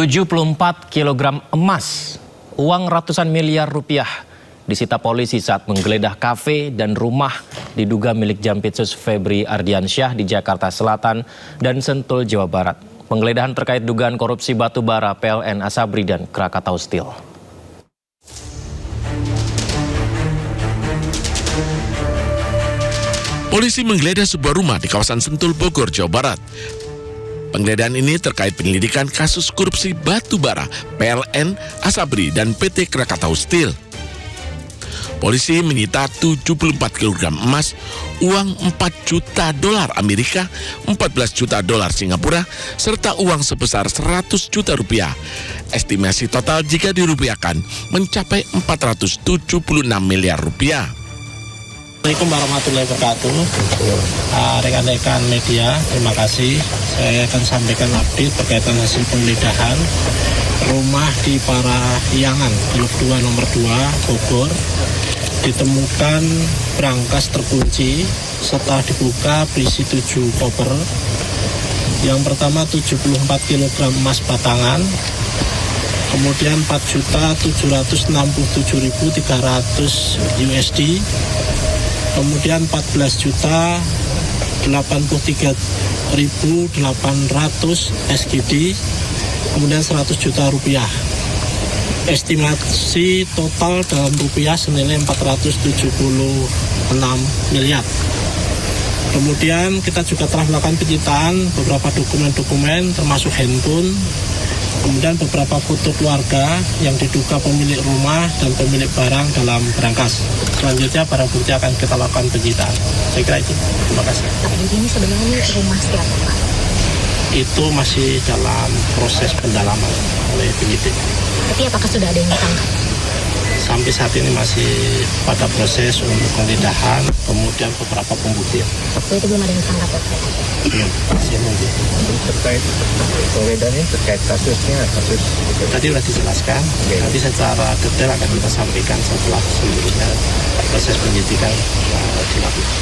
...74 kilogram emas, uang ratusan miliar rupiah disita polisi saat menggeledah kafe dan rumah diduga milik Jampitsus Febri Ardiansyah di Jakarta Selatan dan Sentul, Jawa Barat. Penggeledahan terkait dugaan korupsi batu bara PLN Asabri dan Krakatau Steel. Polisi menggeledah sebuah rumah di kawasan Sentul, Bogor, Jawa Barat. Penggeledahan ini terkait penyelidikan kasus korupsi batu bara PLN, Asabri, dan PT Krakatau Steel. Polisi menyita 74 kg emas, uang 4 juta dolar Amerika, 14 juta dolar Singapura, serta uang sebesar 100 juta rupiah. Estimasi total jika dirupiahkan mencapai 476 miliar rupiah. Assalamualaikum warahmatullahi wabarakatuh. Rekan-rekan media, terima kasih. Saya akan sampaikan update berkaitan hasil penggeledahan rumah di Parahyangan, Blok 2 nomor 2, Bogor. Ditemukan brankas terkunci setelah dibuka berisi 7 koper. Yang pertama 74 kg emas batangan, kemudian 4.767.300 USD, kemudian 14.083.800 SGD, kemudian 100 juta rupiah. Estimasi total dalam rupiah senilai 476 miliar. Kemudian kita juga telah melakukan penyitaan beberapa dokumen-dokumen termasuk handphone, kemudian beberapa foto keluarga yang diduga pemilik rumah dan pemilik barang dalam brankas. Selanjutnya barang bukti akan kita lakukan penyitaan. Saya kira itu. Terima kasih. Ini sebenarnya rumah siapa, Pak? Itu masih dalam proses pendalaman oleh penyidik. Tapi apakah sudah ada yang ditangkap? Sampai saat ini masih pada proses untuk penggeledahan, kemudian beberapa pembuktian. Waktu itu belum ada yang ditangkap, Pak? Belum, masih nunggu. Terkait penggeledahan ini terkait kasusnya, Tadi sudah dijelaskan, nanti secara detail akan kita sampaikan setelah seluruhnya proses penyidikan dilakukan.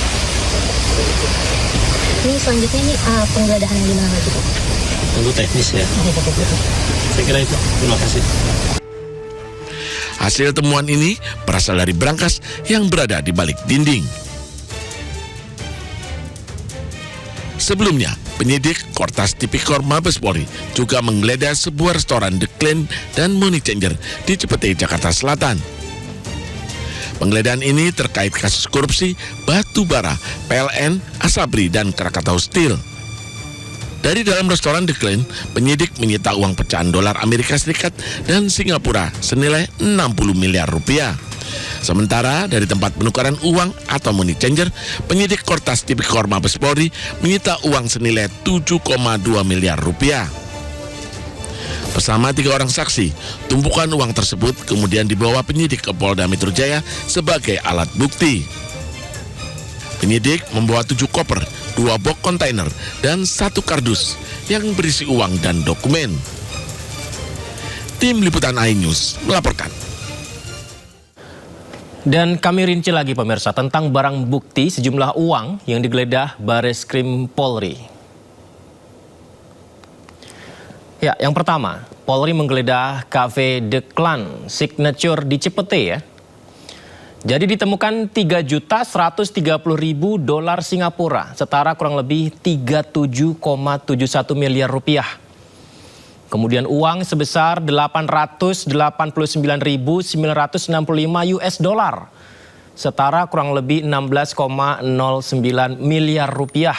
Ini selanjutnya ini penggeledahan yang dimana lagi, Pak? Tentu teknis ya. Saya kira itu. Terima kasih. Hasil temuan ini berasal dari brankas yang berada di balik dinding. Sebelumnya, penyidik Kortas Tipikor Mabes Polri juga menggeledah sebuah restoran The Clan dan Money Changer di Cipete, Jakarta Selatan. Penggeledahan ini terkait kasus korupsi batu bara PLN, Asabri, dan Krakatau Steel. Dari dalam restoran The Clan, penyidik menyita uang pecahan dolar Amerika Serikat dan Singapura senilai 60 miliar rupiah. Sementara dari tempat penukaran uang atau money changer, penyidik Kortas Tipikor Mabes Polri menyita uang senilai 7,2 miliar rupiah. Bersama 3 orang saksi, tumpukan uang tersebut kemudian dibawa penyidik ke Polda Metro Jaya sebagai alat bukti. Penyidik membawa 7 koper, 2 box kontainer, dan 1 kardus yang berisi uang dan dokumen. Tim Liputan iNews melaporkan. Dan kami rinci lagi pemirsa tentang barang bukti sejumlah uang yang digeledah Bareskrim Polri. Ya, yang pertama, Polri menggeledah Cafe The Clan Signature di Cipete ya. Jadi ditemukan 3.130.000 dolar Singapura, setara kurang lebih 37,71 miliar rupiah. Kemudian uang sebesar 889.965 US dollar. Setara kurang lebih 16,09 miliar rupiah.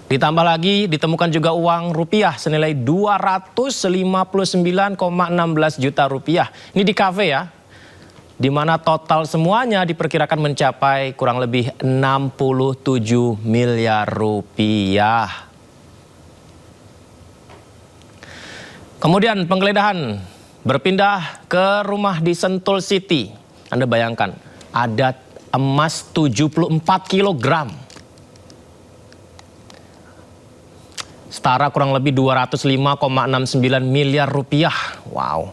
Ditambah lagi ditemukan juga uang rupiah senilai 259,16 juta rupiah. Ini di kafe ya, di mana total semuanya diperkirakan mencapai kurang lebih 67 miliar rupiah. Kemudian penggeledahan berpindah ke rumah di Sentul City. Anda bayangkan, ada emas 74 kilogram. Setara kurang lebih 205,69 miliar rupiah. Wow.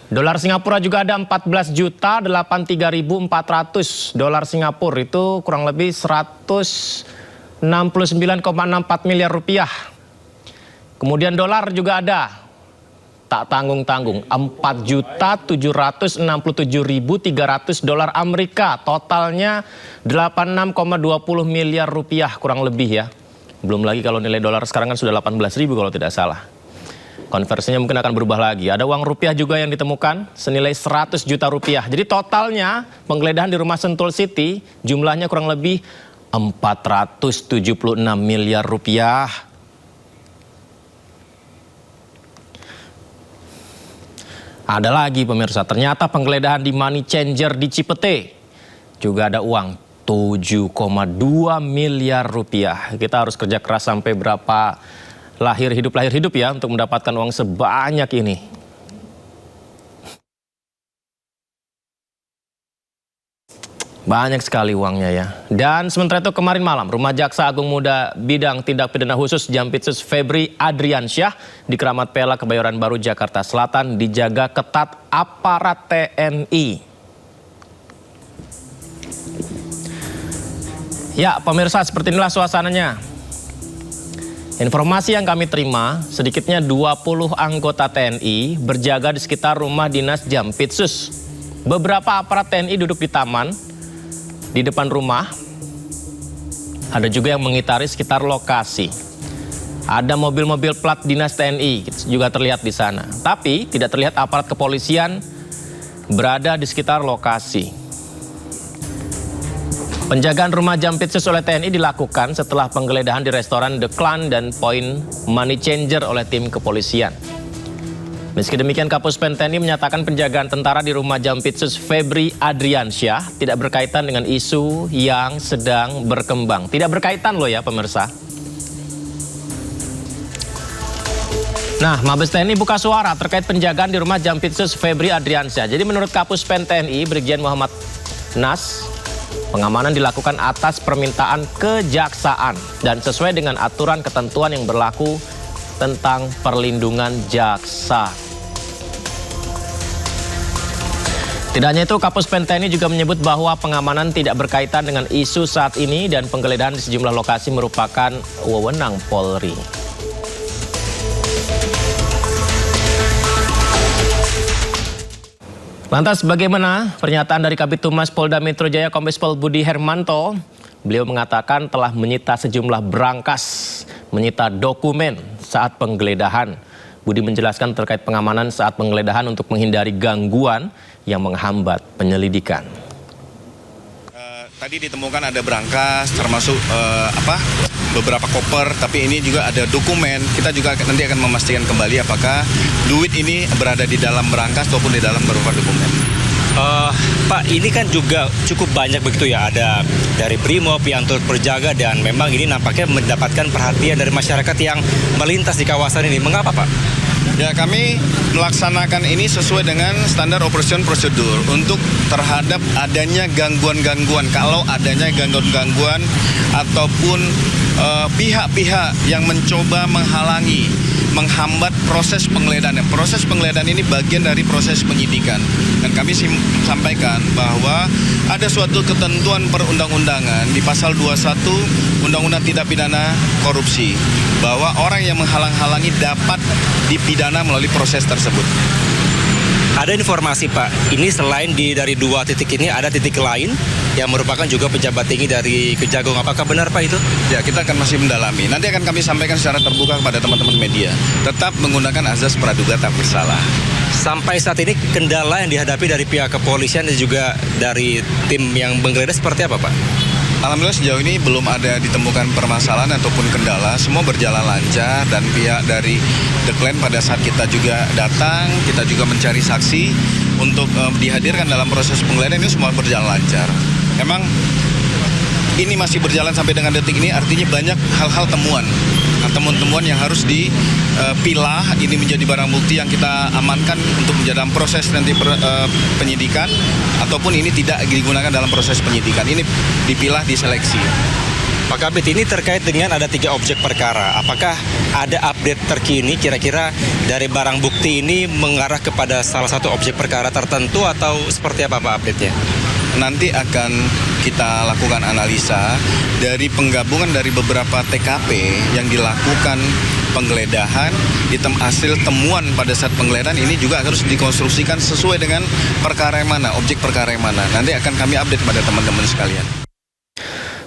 Dolar Singapura juga ada 14.083.400 dolar Singapura. Itu kurang lebih 169,64 miliar rupiah. Kemudian dolar juga ada. Tak tanggung-tanggung, 4.767.300 dolar Amerika. Totalnya 86,20 miliar rupiah kurang lebih ya. Belum lagi kalau nilai dolar sekarang kan sudah 18.000 kalau tidak salah. Konversinya mungkin akan berubah lagi. Ada uang rupiah juga yang ditemukan senilai 100 juta rupiah. Jadi totalnya penggeledahan di rumah Sentul City jumlahnya kurang lebih 476 miliar rupiah. Ada lagi pemirsa, ternyata penggeledahan di Money Changer di Cipete juga ada uang 7,2 miliar rupiah. Kita harus kerja keras sampai berapa lahir hidup ya untuk mendapatkan uang sebanyak ini. Banyak sekali uangnya ya. Dan sementara itu kemarin malam Rumah Jaksa Agung Muda Bidang Tindak Pidana Khusus Jampitsus Febri Adriansyah di Keramat Pela Kebayoran Baru Jakarta Selatan dijaga ketat aparat TNI. Ya pemirsa, seperti inilah suasananya. Informasi yang kami terima, sedikitnya 20 anggota TNI berjaga di sekitar rumah dinas Jampitsus. Beberapa aparat TNI duduk di taman, di depan rumah. Ada juga yang mengitari sekitar lokasi. Ada mobil-mobil plat dinas TNI juga terlihat di sana. Tapi tidak terlihat aparat kepolisian berada di sekitar lokasi. Penjagaan rumah Jampitsus oleh TNI dilakukan setelah penggeledahan di restoran The Clan dan Point Money Changer oleh tim kepolisian. Meski demikian, Kapuspen TNI menyatakan penjagaan tentara di rumah Jampitsus Febri Adriansyah tidak berkaitan dengan isu yang sedang berkembang. Tidak berkaitan loh ya pemirsa. Nah, Mabes TNI buka suara terkait penjagaan di rumah Jampitsus Febri Adriansyah. Jadi menurut Kapuspen TNI Brigjen Muhammad Nas, pengamanan dilakukan atas permintaan kejaksaan dan sesuai dengan aturan ketentuan yang berlaku tentang perlindungan jaksa. Tidak hanya itu, Kapuspen TNI juga menyebut bahwa pengamanan tidak berkaitan dengan isu saat ini dan penggeledahan di sejumlah lokasi merupakan wewenang Polri. Lantas bagaimana pernyataan dari Kabid Humas Polda Metro Jaya Kombes Pol Budi Hermanto? Beliau mengatakan telah menyita sejumlah berangkas, menyita dokumen saat penggeledahan. Budi menjelaskan terkait pengamanan saat penggeledahan untuk menghindari gangguan yang menghambat penyelidikan. Tadi ditemukan ada berangkas, termasuk beberapa koper, tapi ini juga ada dokumen. Kita juga nanti akan memastikan kembali apakah duit ini berada di dalam berangkas ataupun di dalam berupa dokumen. Pak, ini kan juga cukup banyak begitu ya, ada dari Brimob yang turut berjaga dan memang ini nampaknya mendapatkan perhatian dari masyarakat yang melintas di kawasan ini. Mengapa Pak? Ya, kami melaksanakan ini sesuai dengan standar operation prosedur untuk terhadap adanya gangguan-gangguan. Kalau adanya gangguan-gangguan ataupun pihak-pihak yang mencoba menghalangi, menghambat proses penggeledahan. Proses penggeledahan ini bagian dari proses penyidikan. Dan kami sampaikan bahwa ada suatu ketentuan perundang-undangan di pasal 21 Undang-Undang Tindak Pidana Korupsi bahwa orang yang menghalang-halangi dapat dipidana melalui proses tersebut. Ada informasi Pak, ini selain dari dua titik ini ada titik lain yang merupakan juga pejabat tinggi dari Kejagung. Apakah benar Pak itu? Ya, kita akan masih mendalami. Nanti akan kami sampaikan secara terbuka kepada teman-teman media. Tetap menggunakan azas praduga tak bersalah. Sampai saat ini kendala yang dihadapi dari pihak kepolisian dan juga dari tim yang menggeledah seperti apa Pak? Alhamdulillah sejauh ini belum ada ditemukan permasalahan ataupun kendala. Semua berjalan lancar dan pihak dari The Clan pada saat kita juga datang, kita juga mencari saksi untuk dihadirkan dalam proses penggeledahan, ini semua berjalan lancar. Memang ini masih berjalan sampai dengan detik ini, artinya banyak hal-hal temuan yang harus dipilah. Ini menjadi barang bukti yang kita amankan untuk menjadi dalam proses nanti penyidikan, ataupun ini tidak digunakan dalam proses penyidikan. Ini dipilah, diseleksi. Pak Kabit, ini terkait dengan ada 3 objek perkara. Apakah ada update terkini kira-kira dari barang bukti ini mengarah kepada salah satu objek perkara tertentu atau seperti apa Pak update-nya? Nanti akan kita lakukan analisa dari penggabungan dari beberapa TKP yang dilakukan penggeledahan, hasil temuan pada saat penggeledahan ini juga harus dikonstruksikan sesuai dengan perkara yang mana, objek perkara yang mana. Nanti akan kami update pada teman-teman sekalian.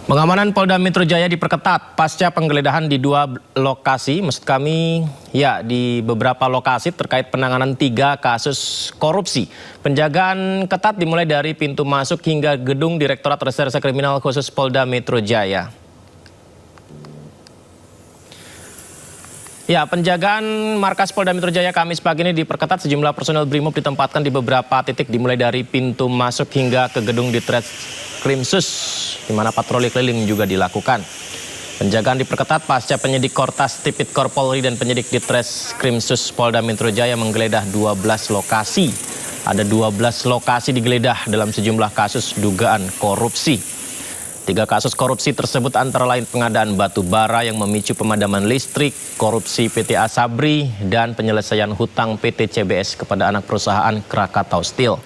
Pengamanan Polda Metro Jaya diperketat pasca penggeledahan di 2 lokasi, maksud kami ya di beberapa lokasi terkait penanganan 3 kasus korupsi. Penjagaan ketat dimulai dari pintu masuk hingga gedung Direktorat Reserse Kriminal Khusus Polda Metro Jaya. Ya, penjagaan markas Polda Metro Jaya Kamis pagi ini diperketat. Sejumlah personel BRIMOB ditempatkan di beberapa titik dimulai dari pintu masuk hingga ke gedung Ditreskrimsus, di mana patroli keliling juga dilakukan. Penjagaan diperketat pasca penyidik Kortas Tipikor Polri dan penyidik Ditreskrimsus Polda Metro Jaya menggeledah 12 lokasi. Ada 12 lokasi digeledah dalam sejumlah kasus dugaan korupsi. 3 kasus korupsi tersebut antara lain pengadaan batu bara yang memicu pemadaman listrik, korupsi PT Asabri, dan penyelesaian hutang PT CBS kepada anak perusahaan Krakatau Steel.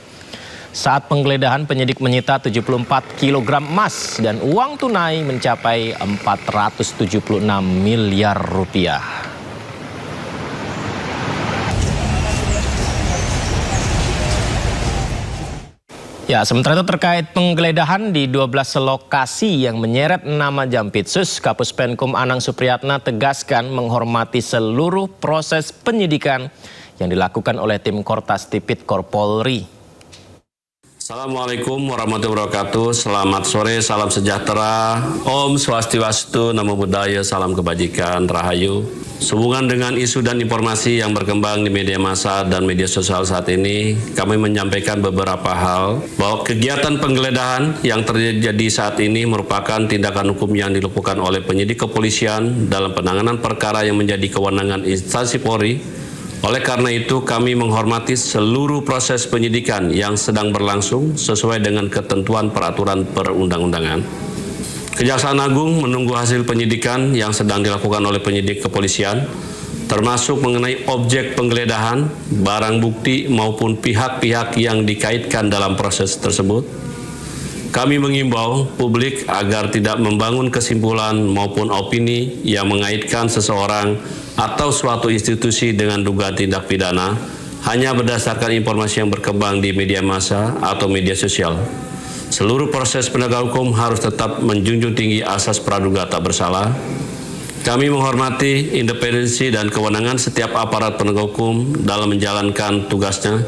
Saat penggeledahan, penyidik menyita 74 kg emas dan uang tunai mencapai 476 miliar rupiah. Ya, sementara itu terkait penggeledahan di 12 lokasi yang menyeret nama Jampitsus, Kapus Penkum Anang Supriyatna tegaskan menghormati seluruh proses penyidikan yang dilakukan oleh tim Kortas Tipikor Polri. Assalamualaikum warahmatullahi wabarakatuh. Selamat sore, salam sejahtera. Om Swastiastu, Namo Buddhaya, salam kebajikan, Rahayu. Sehubungan dengan isu dan informasi yang berkembang di media massa dan media sosial saat ini, kami menyampaikan beberapa hal bahwa kegiatan penggeledahan yang terjadi saat ini merupakan tindakan hukum yang dilakukan oleh penyidik kepolisian dalam penanganan perkara yang menjadi kewenangan instansi Polri. Oleh karena itu, kami menghormati seluruh proses penyidikan yang sedang berlangsung sesuai dengan ketentuan peraturan perundang-undangan. Kejaksaan Agung menunggu hasil penyidikan yang sedang dilakukan oleh penyidik kepolisian, termasuk mengenai objek penggeledahan, barang bukti maupun pihak-pihak yang dikaitkan dalam proses tersebut. Kami mengimbau publik agar tidak membangun kesimpulan maupun opini yang mengaitkan seseorang atau suatu institusi dengan dugaan tindak pidana hanya berdasarkan informasi yang berkembang di media massa atau media sosial. Seluruh proses penegak hukum harus tetap menjunjung tinggi asas praduga tak bersalah. Kami menghormati independensi dan kewenangan setiap aparat penegak hukum dalam menjalankan tugasnya.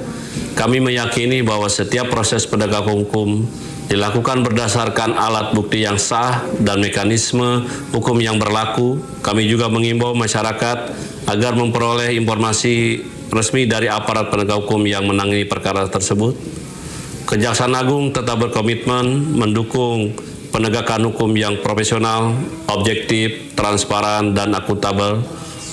Kami meyakini bahwa setiap proses penegak hukum dilakukan berdasarkan alat bukti yang sah dan mekanisme hukum yang berlaku. Kami juga mengimbau masyarakat agar memperoleh informasi resmi dari aparat penegak hukum yang menangani perkara tersebut. Kejaksaan Agung tetap berkomitmen mendukung penegakan hukum yang profesional, objektif, transparan, dan akuntabel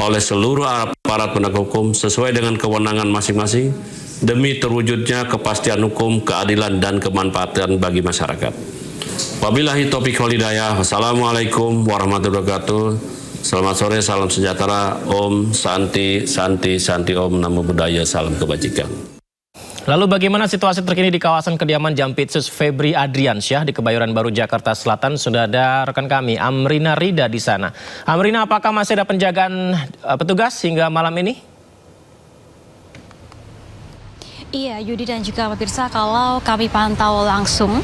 oleh seluruh aparat penegak hukum sesuai dengan kewenangan masing-masing demi terwujudnya kepastian hukum, keadilan, dan kemanfaatan bagi masyarakat. Wabillahi taufiq wal hidayah. Wassalamualaikum warahmatullahi wabarakatuh. Selamat sore, salam sejahtera. Om Santi, Santi, Santi Om, Namo Buddhaya, salam kebajikan. Lalu bagaimana situasi terkini di kawasan kediaman Jampitsus Febri Adriansyah di Kebayoran Baru, Jakarta Selatan? Sudah ada rekan kami, Amrina Rida di sana. Amrina, apakah masih ada penjagaan petugas hingga malam ini? Iya, Yudi dan juga pemirsa, kalau kami pantau langsung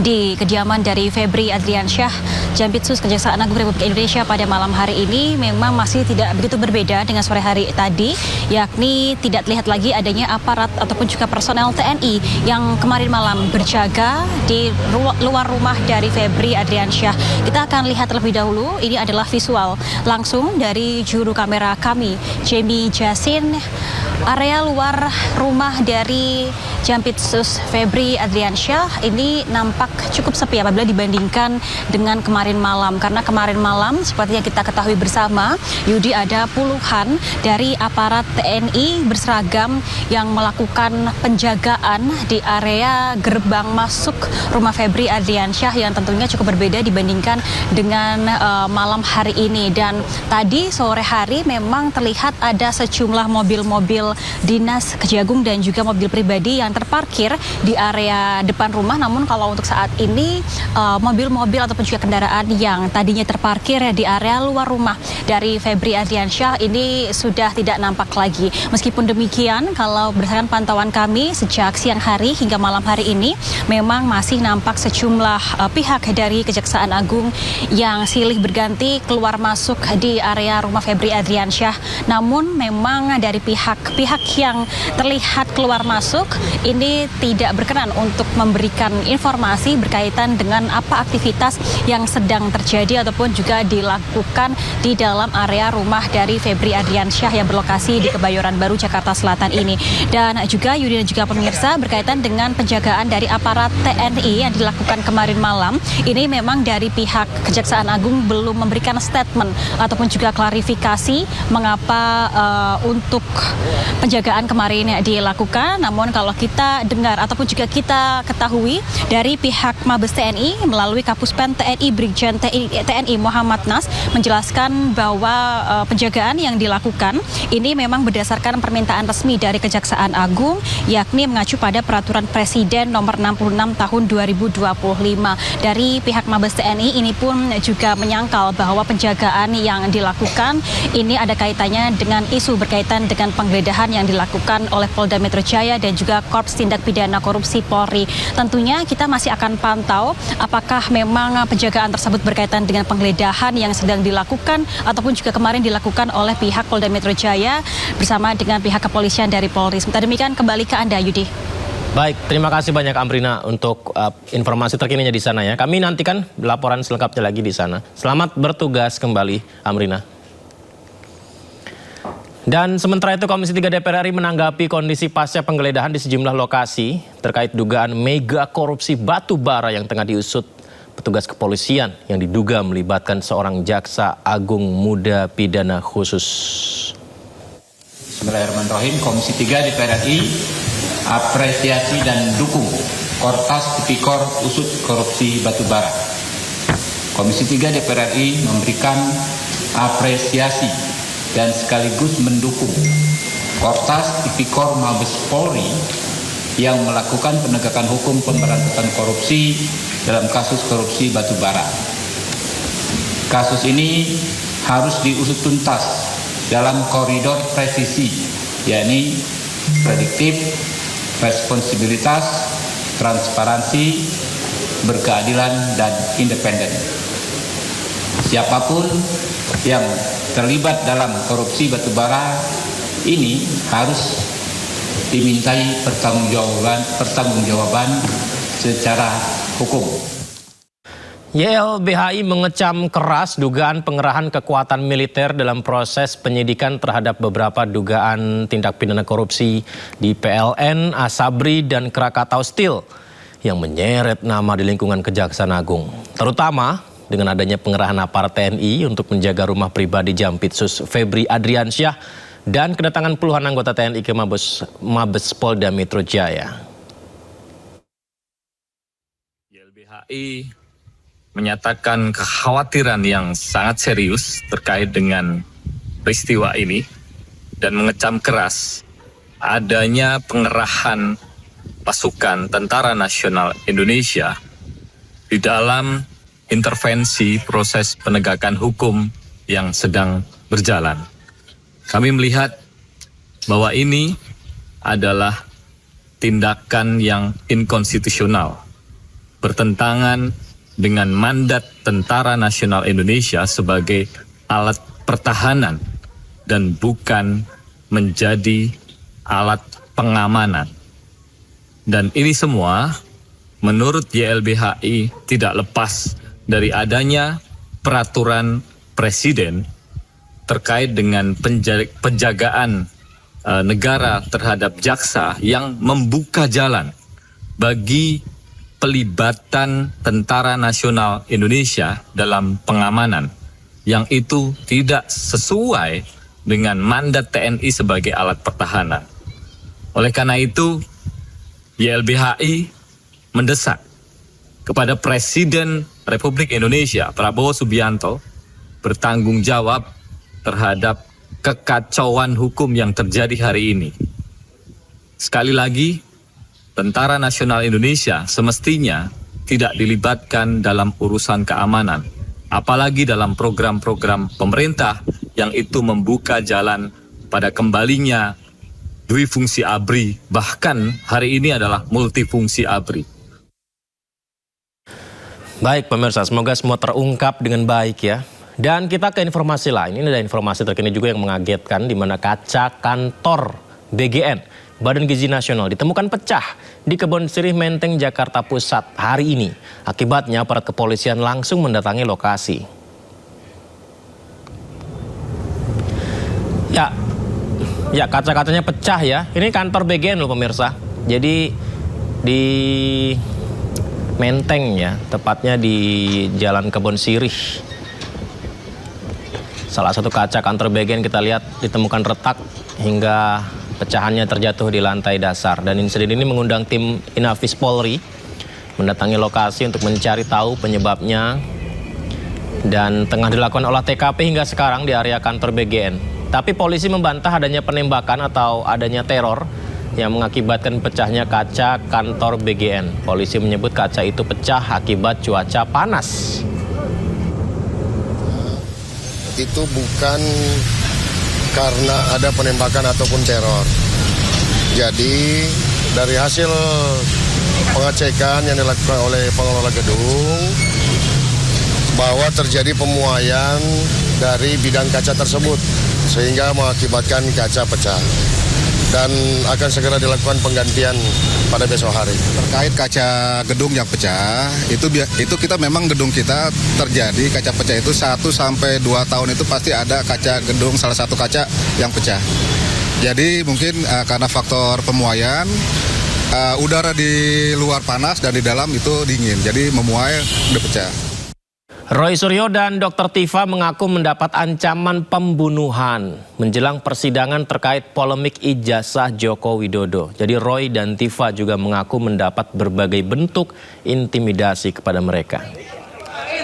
di kediaman dari Febri Adriansyah, Jampitsus Kejaksaan Agung Republik Indonesia pada malam hari ini memang masih tidak begitu berbeda dengan sore hari tadi, yakni tidak terlihat lagi adanya aparat ataupun juga personel TNI yang kemarin malam berjaga di luar rumah dari Febri Adriansyah. Kita akan lihat terlebih dahulu, ini adalah visual langsung dari juru kamera kami, Jamie Jasin. Area luar rumah dari Jampitsus Febri Adriansyah ini nampak cukup sepi apabila dibandingkan dengan kemarin malam. Karena kemarin malam seperti yang kita ketahui bersama, Yudi, ada puluhan dari aparat TNI berseragam yang melakukan penjagaan di area gerbang masuk rumah Febri Adriansyah yang tentunya cukup berbeda dibandingkan dengan malam hari ini. Dan tadi sore hari memang terlihat ada sejumlah mobil-mobil dinas Kejagung dan juga mobil pribadi yang terparkir di area depan rumah. Namun kalau untuk saat ini mobil-mobil ataupun juga kendaraan yang tadinya terparkir di area luar rumah dari Febri Adriansyah ini sudah tidak nampak lagi. Meskipun demikian, kalau berdasarkan pantauan kami sejak siang hari hingga malam hari ini memang masih nampak sejumlah pihak dari Kejaksaan Agung yang silih berganti keluar masuk di area rumah Febri Adriansyah. Namun memang dari pihak yang terlihat keluar masuk ini tidak berkenan untuk memberikan informasi berkaitan dengan apa aktivitas yang sedang terjadi ataupun juga dilakukan di dalam area rumah dari Febri Adriansyah yang berlokasi di Kebayoran Baru, Jakarta Selatan ini. Dan juga Yudi dan juga pemirsa, berkaitan dengan penjagaan dari aparat TNI yang dilakukan kemarin malam, ini memang dari pihak Kejaksaan Agung belum memberikan statement ataupun juga klarifikasi mengapa untuk penjagaan kemarin dilakukan. Namun kalau kita dengar ataupun juga kita ketahui dari pihak Mabes TNI melalui Kapuspen TNI Brigjen TNI Muhammad Nas menjelaskan bahwa penjagaan yang dilakukan ini memang berdasarkan permintaan resmi dari Kejaksaan Agung, yakni mengacu pada Peraturan Presiden Nomor 66 Tahun 2025. Dari pihak Mabes TNI ini pun juga menyangkal bahwa penjagaan yang dilakukan ini ada kaitannya dengan isu berkaitan dengan penggeledahan yang dilakukan oleh Polda Metro Jaya dan juga Korps Tindak Pidana Korupsi Polri. Tentunya kita masih akan pantau apakah memang penjagaan tersebut berkaitan dengan penggeledahan yang sedang dilakukan ataupun juga kemarin dilakukan oleh pihak Polda Metro Jaya bersama dengan pihak kepolisian dari Polri. Sementara demikian, kembali ke Anda, Yudi. Baik, terima kasih banyak Amrina untuk informasi terkininya di sana ya. Kami nantikan laporan selengkapnya lagi di sana. Selamat bertugas kembali, Amrina. Dan sementara itu Komisi 3 DPR RI menanggapi kondisi pasca penggeledahan di sejumlah lokasi terkait dugaan mega korupsi batu bara yang tengah diusut petugas kepolisian yang diduga melibatkan seorang jaksa agung muda pidana khusus. Bismillahirrahmanirrahim. Komisi 3 DPR RI apresiasi dan dukung Kortas Tipikor Usut Korupsi Batubara. Komisi 3 DPR RI memberikan apresiasi dan sekaligus mendukung Kortas Tipikor Mabes Polri yang melakukan penegakan hukum pemberantasan korupsi dalam kasus korupsi batubara. Kasus ini harus diusut tuntas dalam koridor presisi, yakni prediktif, responsibilitas, transparansi, berkeadilan, dan independen. Siapapun yang terlibat dalam korupsi batubara ini harus dimintai pertanggungjawaban secara hukum. YLBHI mengecam keras dugaan pengerahan kekuatan militer dalam proses penyidikan terhadap beberapa dugaan tindak pidana korupsi di PLN, Asabri, dan Krakatau Steel yang menyeret nama di lingkungan Kejaksaan Agung. Terutama dengan adanya pengerahan aparat TNI untuk menjaga rumah pribadi Jampitsus Febri Adriansyah dan kedatangan puluhan anggota TNI ke Mabes Polda Metro Jaya. YLBHI menyatakan kekhawatiran yang sangat serius terkait dengan peristiwa ini dan mengecam keras adanya pengerahan pasukan Tentara Nasional Indonesia di dalam intervensi proses penegakan hukum yang sedang berjalan. Kami melihat bahwa ini adalah tindakan yang inkonstitusional bertentangan dengan mandat Tentara Nasional Indonesia sebagai alat pertahanan dan bukan menjadi alat pengamanan. Dan ini semua menurut YLBHI tidak lepas dari adanya peraturan presiden terkait dengan penjagaan negara terhadap jaksa yang membuka jalan bagi pelibatan Tentara Nasional Indonesia dalam pengamanan yang itu tidak sesuai dengan mandat TNI sebagai alat pertahanan. Oleh karena itu, YLBHI mendesak kepada Presiden Republik Indonesia Prabowo Subianto bertanggung jawab terhadap kekacauan hukum yang terjadi hari ini. Sekali lagi, Tentara Nasional Indonesia semestinya tidak dilibatkan dalam urusan keamanan, apalagi dalam program-program pemerintah yang itu membuka jalan pada kembalinya duifungsi ABRI, bahkan hari ini adalah multifungsi ABRI. Baik pemirsa, semoga semua terungkap dengan baik ya. Dan kita ke informasi lain, ini ada informasi terkini juga yang mengagetkan di mana kaca kantor BGN, Badan Gizi Nasional, ditemukan pecah di Kebon Sirih, Menteng, Jakarta Pusat hari ini. Akibatnya aparat kepolisian langsung mendatangi lokasi. Ya kaca-kacanya pecah ya. Ini kantor BGN loh pemirsa. Jadi di Menteng ya, tepatnya di Jalan Kebon Sirih. Salah satu kaca kantor BGN kita lihat ditemukan retak hingga pecahannya terjatuh di lantai dasar. Dan insiden ini mengundang tim Inafis Polri mendatangi lokasi untuk mencari tahu penyebabnya. Dan tengah dilakukan olah TKP hingga sekarang di area kantor BGN. Tapi polisi membantah adanya penembakan atau adanya teror yang mengakibatkan pecahnya kaca kantor BGN. Polisi menyebut kaca itu pecah akibat cuaca panas. Itu bukan karena ada penembakan ataupun teror. Jadi dari hasil pengecekan yang dilakukan oleh pengelola gedung bahwa terjadi pemuaian dari bidang kaca tersebut sehingga mengakibatkan kaca pecah. Dan akan segera dilakukan penggantian pada besok hari. Terkait kaca gedung yang pecah, itu kita memang gedung kita terjadi kaca pecah itu 1 sampai 2 tahun itu pasti ada kaca gedung, salah satu kaca yang pecah. Jadi mungkin karena faktor pemuaian, udara di luar panas dan di dalam itu dingin, jadi memuai udah pecah. Roy Suryo dan Dr. Tifa mengaku mendapat ancaman pembunuhan menjelang persidangan terkait polemik ijazah Joko Widodo. Jadi Roy dan Tifa juga mengaku mendapat berbagai bentuk intimidasi kepada mereka.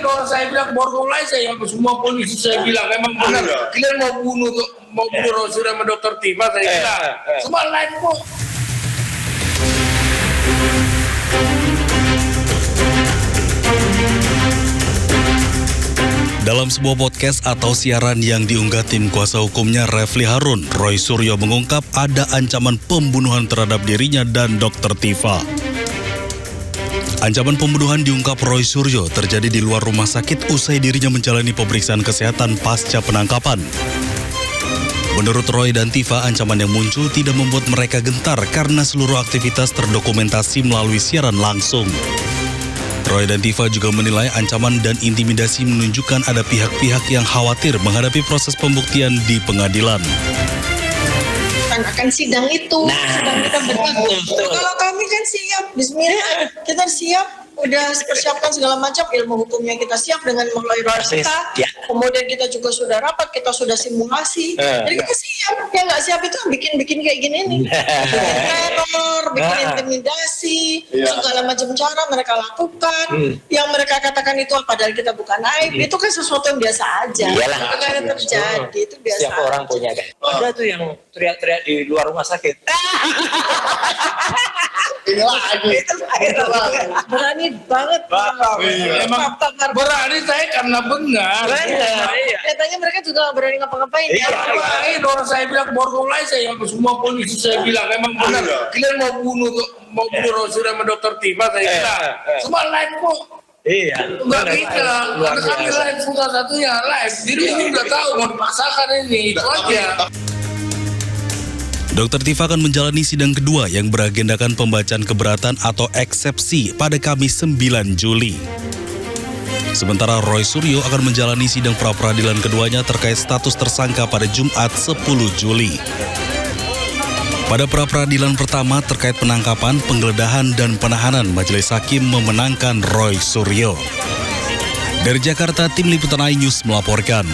Kalau saya bilang borgolai saya semua polisi saya bilang memang benar. Kalian mau bunuh Roy Suryo sama Dr. Tifa saya bilang. Semua lain kok. Dalam sebuah podcast atau siaran yang diunggah tim kuasa hukumnya Refli Harun, Roy Suryo mengungkap ada ancaman pembunuhan terhadap dirinya dan Dr. Tifa. Ancaman pembunuhan diungkap Roy Suryo terjadi di luar rumah sakit usai dirinya menjalani pemeriksaan kesehatan pasca penangkapan. Menurut Roy dan Tifa, ancaman yang muncul tidak membuat mereka gentar karena seluruh aktivitas terdokumentasi melalui siaran langsung. Roy dan Tifa juga menilai ancaman dan intimidasi menunjukkan ada pihak-pihak yang khawatir menghadapi proses pembuktian di pengadilan. Akan sidang itu, sidang kita betul. Kalau kami kan siap, bismillah, kita siap, udah persiapkan segala macam ilmu hukumnya kita siap dengan melawyer kita. Kemudian kita juga sudah rapat, kita sudah simulasi. Jadi kita siap. Yang nggak siap itu bikin kayak gini nih, bikin teror, bikin intimidasi, segala macam cara mereka lakukan. Yang mereka katakan itu padahal kita bukan aib, itu kan sesuatu yang biasa aja. Itu kan yang terjadi, itu biasa. Siapa orang punya kan? Ada tuh yang teriak-teriak di luar rumah sakit. Berani banget. Emang berani saya karena benar. Katanya mereka juga berani ngapa-ngapain. Orang saya bilang borgolai saya semua polisi saya bilang memang benar. Kalian mau mau bunuh Roy Suryo sama Dr. Tifa saya bilang. Semua live kok. Iya. Enggak bisa. Karena kami live salah satunya live. Jadi ini udah tahu mau dipaksakan ini. Itu aja. Dr. Tifa akan menjalani sidang kedua yang beragendakan pembacaan keberatan atau eksepsi pada Kamis 9 Juli. Sementara Roy Suryo akan menjalani sidang pra-peradilan keduanya terkait status tersangka pada Jumat 10 Juli. Pada pra-peradilan pertama terkait penangkapan, penggeledahan, dan penahanan, Majelis Hakim memenangkan Roy Suryo. Dari Jakarta, Tim Liputan iNews melaporkan.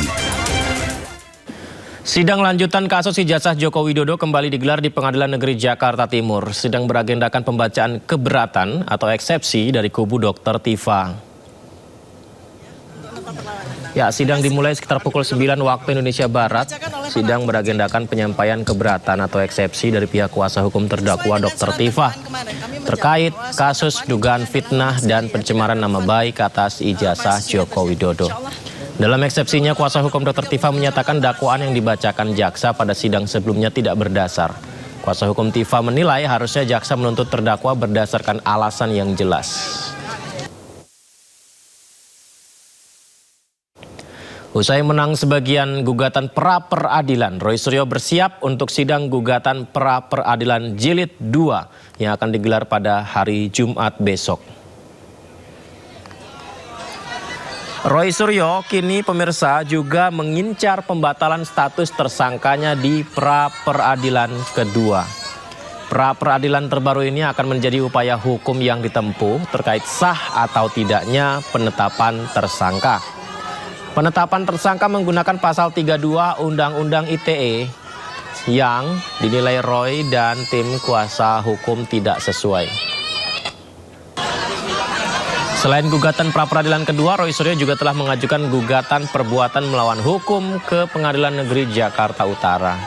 Sidang lanjutan kasus ijazah Joko Widodo kembali digelar di Pengadilan Negeri Jakarta Timur. Sidang beragendakan pembacaan keberatan atau eksepsi dari kubu Dr. Tifa. Ya, sidang dimulai sekitar pukul 9 waktu Indonesia Barat. Sidang beragendakan penyampaian keberatan atau eksepsi dari pihak kuasa hukum terdakwa Dr. Tifa terkait kasus dugaan fitnah dan pencemaran nama baik atas ijazah Joko Widodo. Dalam eksepsinya, kuasa hukum Dr. Tifa menyatakan dakwaan yang dibacakan jaksa pada sidang sebelumnya tidak berdasar. Kuasa hukum Tifa menilai harusnya jaksa menuntut terdakwa berdasarkan alasan yang jelas. Usai menang sebagian gugatan pra-peradilan, Roy Suryo bersiap untuk sidang gugatan pra-peradilan jilid 2 yang akan digelar pada hari Jumat besok. Roy Suryo kini pemirsa juga mengincar pembatalan status tersangkanya di pra-peradilan kedua. Pra-peradilan terbaru ini akan menjadi upaya hukum yang ditempuh terkait sah atau tidaknya penetapan tersangka. Penetapan tersangka menggunakan pasal 32 Undang-Undang ITE yang dinilai Roy dan tim kuasa hukum tidak sesuai. Selain gugatan pra-peradilan kedua, Roy Suryo juga telah mengajukan gugatan perbuatan melawan hukum ke Pengadilan Negeri Jakarta Utara.